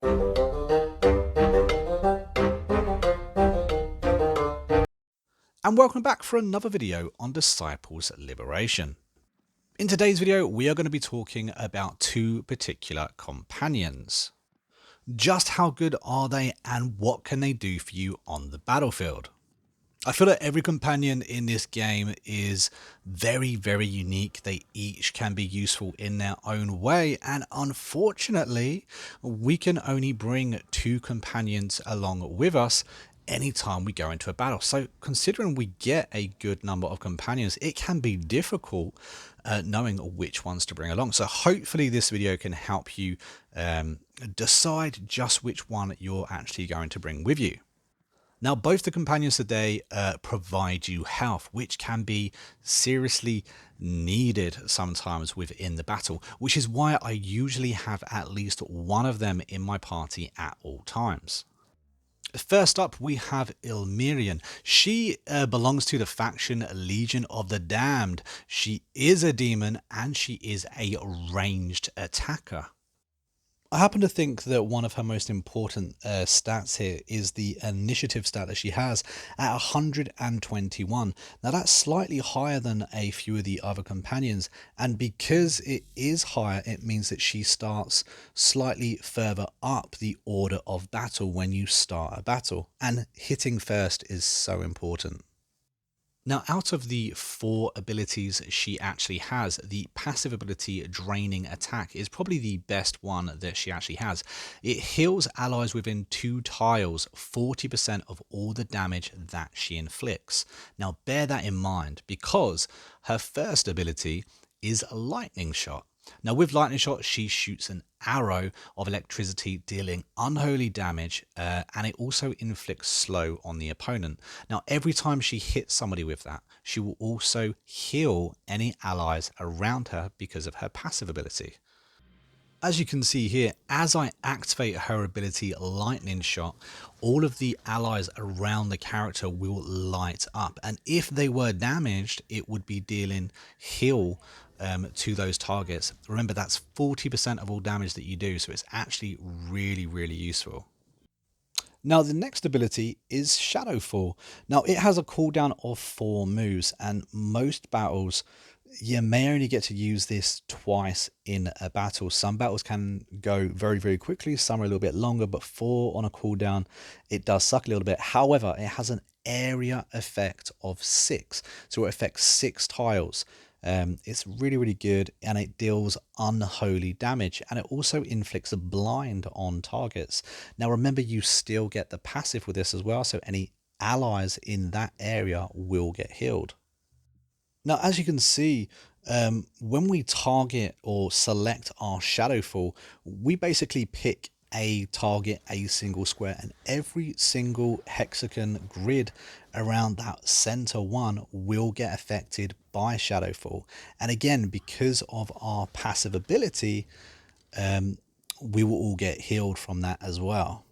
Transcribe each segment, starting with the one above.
And welcome back for another video on Disciples Liberation. In today's video, we are going to be talking about two particular companions. Just how good are they and what can they do for you on the battlefield? I feel that every companion in this game is very, very unique. They each can be useful in their own way, and unfortunately, we can only bring two companions along with us anytime we go into a battle. So considering we get a good number of companions, it can be difficult knowing which ones to bring along. So hopefully this video can help you decide just which one you're actually going to bring with you. Now, both the companions today provide you health, which can be seriously needed sometimes within the battle, which is why I usually have at least one of them in my party at all times. First up, we have Ilmerian. She belongs to the faction Legion of the Damned. She is a demon and she is a ranged attacker. I happen to think that one of her most important stats here is the initiative stat that she has at 121. Now that's slightly higher than a few of the other companions, and because it is higher, it means that she starts slightly further up the order of battle when you start a battle, and hitting first is so important. Now, out of the 4 abilities she actually has, the passive ability Draining Attack is probably the best one that she actually has. It heals allies within 2 tiles 40% of all the damage that she inflicts. Now, bear that in mind because her first ability is Lightning Shot. Now with Lightning Shot, she shoots an arrow of electricity dealing unholy damage, and it also inflicts slow on the opponent. Now every time she hits somebody with that, she will also heal any allies around her because of her passive ability. As you can see here, as I activate her ability Lightning Shot, all of the allies around the character will light up, and if they were damaged, it would be dealing heal to those targets. Remember, that's 40% of all damage that you do, so it's actually really, really useful. Now the next ability is Shadowfall. Now it has a cooldown of 4 moves, and most battles you may only get to use this twice in a battle. Some battles can go very, very quickly, some are a little bit longer, but 4 on a cooldown, it does suck a little bit. However, it has an area effect of 6, so it affects 6 tiles. It's really, really good, and it deals unholy damage, and it also inflicts a blind on targets. Now remember, you still get the passive with this as well, so any allies in that area will get healed. Now, as you can see, when we target or select our Shadowfall, we basically pick a target, a single square, and every single hexagon grid around that center one will get affected by Shadowfall. And again, because of our passive ability, we will all get healed from that as well.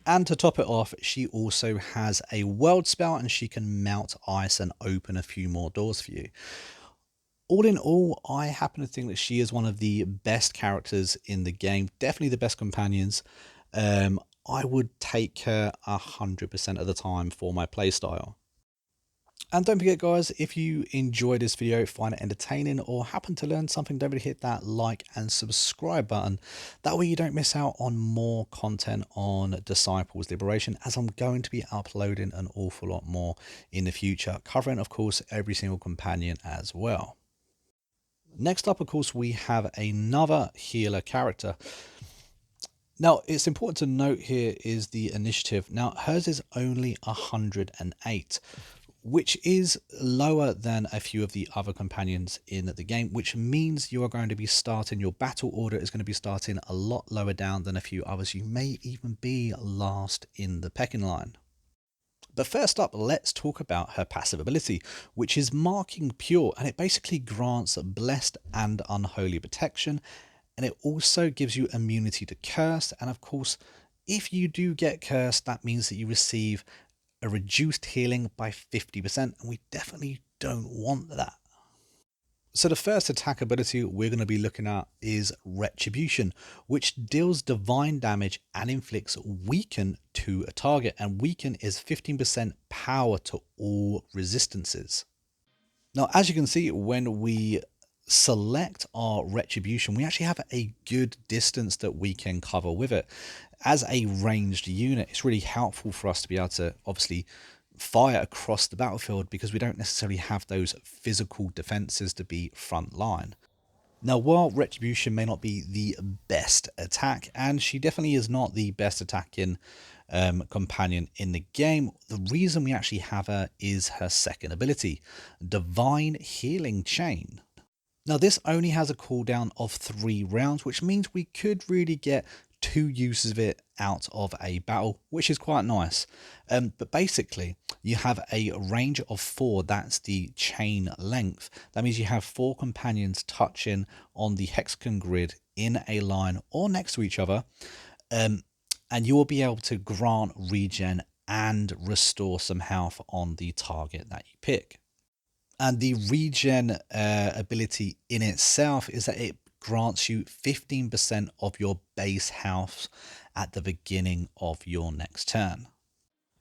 And to top it off, she also has a world spell, and she can melt ice and open a few more doors for you. All in all, I happen to think that she is one of the best characters in the game, definitely the best companions. I would take her 100% of the time for my playstyle. And don't forget, guys, if you enjoyed this video, find it entertaining, or happen to learn something, don't forget to hit that like and subscribe button. That way you don't miss out on more content on Disciples Liberation, as I'm going to be uploading an awful lot more in the future, covering, of course, every single companion as well. Next up, of course, we have another healer character. Now, it's important to note here is the initiative. Now, hers is only 108, which is lower than a few of the other companions in the game, which means you are going to be starting, your battle order is going to be starting a lot lower down than a few others. You may even be last in the pecking line. But first up, let's talk about her passive ability, which is Marking Pure, and it basically grants blessed and unholy protection, and it also gives you immunity to curse. And of course, if you do get cursed, that means that you receive a reduced healing by 50%, and we definitely don't want that. So the first attack ability we're going to be looking at is Retribution, which deals divine damage and inflicts weaken to a target, and weaken is 15% power to all resistances. Now, as you can see, when we select our Retribution, we actually have a good distance that we can cover with it. As a ranged unit, it's really helpful for us to be able to obviously fire across the battlefield because we don't necessarily have those physical defenses to be front line. Now, while Retribution may not be the best attack, and she definitely is not the best attacking companion in the game, the reason we actually have her is her second ability, Divine Healing Chain. Now, this only has a cooldown of 3 rounds, which means we could really get 2 uses of it out of a battle, which is quite nice. But basically, you have a range of 4, that's the chain length. That means you have 4 companions touching on the hexagon grid in a line or next to each other, and you will be able to grant regen and restore some health on the target that you pick. And the regen ability in itself is that it grants you 15% of your base health at the beginning of your next turn.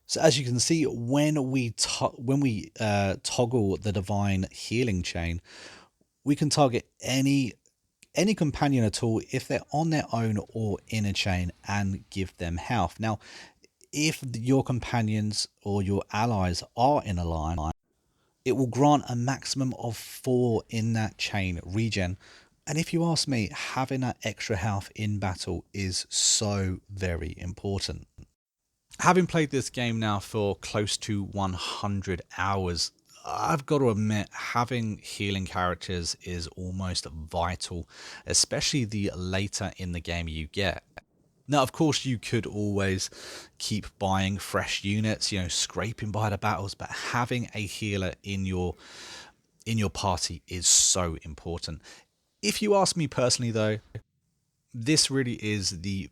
So as you can see, when we toggle the divine healing chain, we can target any companion at all if they're on their own or in a chain and give them health. Now, if your companions or your allies are in a line, it will grant a maximum of 4 in that chain regen. And if you ask me, having that extra health in battle is so very important. Having played this game now for close to 100 hours, I've got to admit, having healing characters is almost vital, especially the later in the game you get. Now, of course, you could always keep buying fresh units, scraping by the battles, but having a healer in your party is so important. If you ask me personally, though, this really is the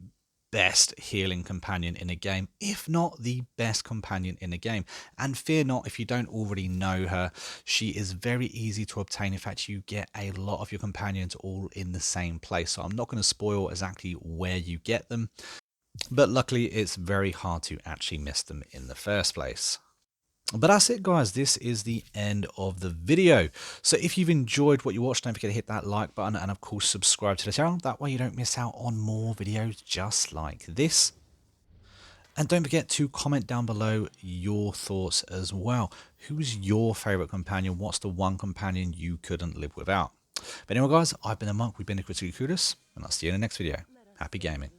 best healing companion in a game, if not the best companion in a game. And fear not if you don't already know her, she is very easy to obtain. In fact, you get a lot of your companions all in the same place, so I'm not going to spoil exactly where you get them, but luckily it's very hard to actually miss them in the first place. But that's it, guys. This is the end of the video. So if you've enjoyed what you watched, don't forget to hit that like button and of course subscribe to the channel. That way you don't miss out on more videos just like this. And don't forget to comment down below your thoughts as well. Who's your favourite companion? What's the one companion you couldn't live without? But anyway, guys, I've been a Monk. We've been a Critically Clueless, and I'll see you in the next video. Happy gaming.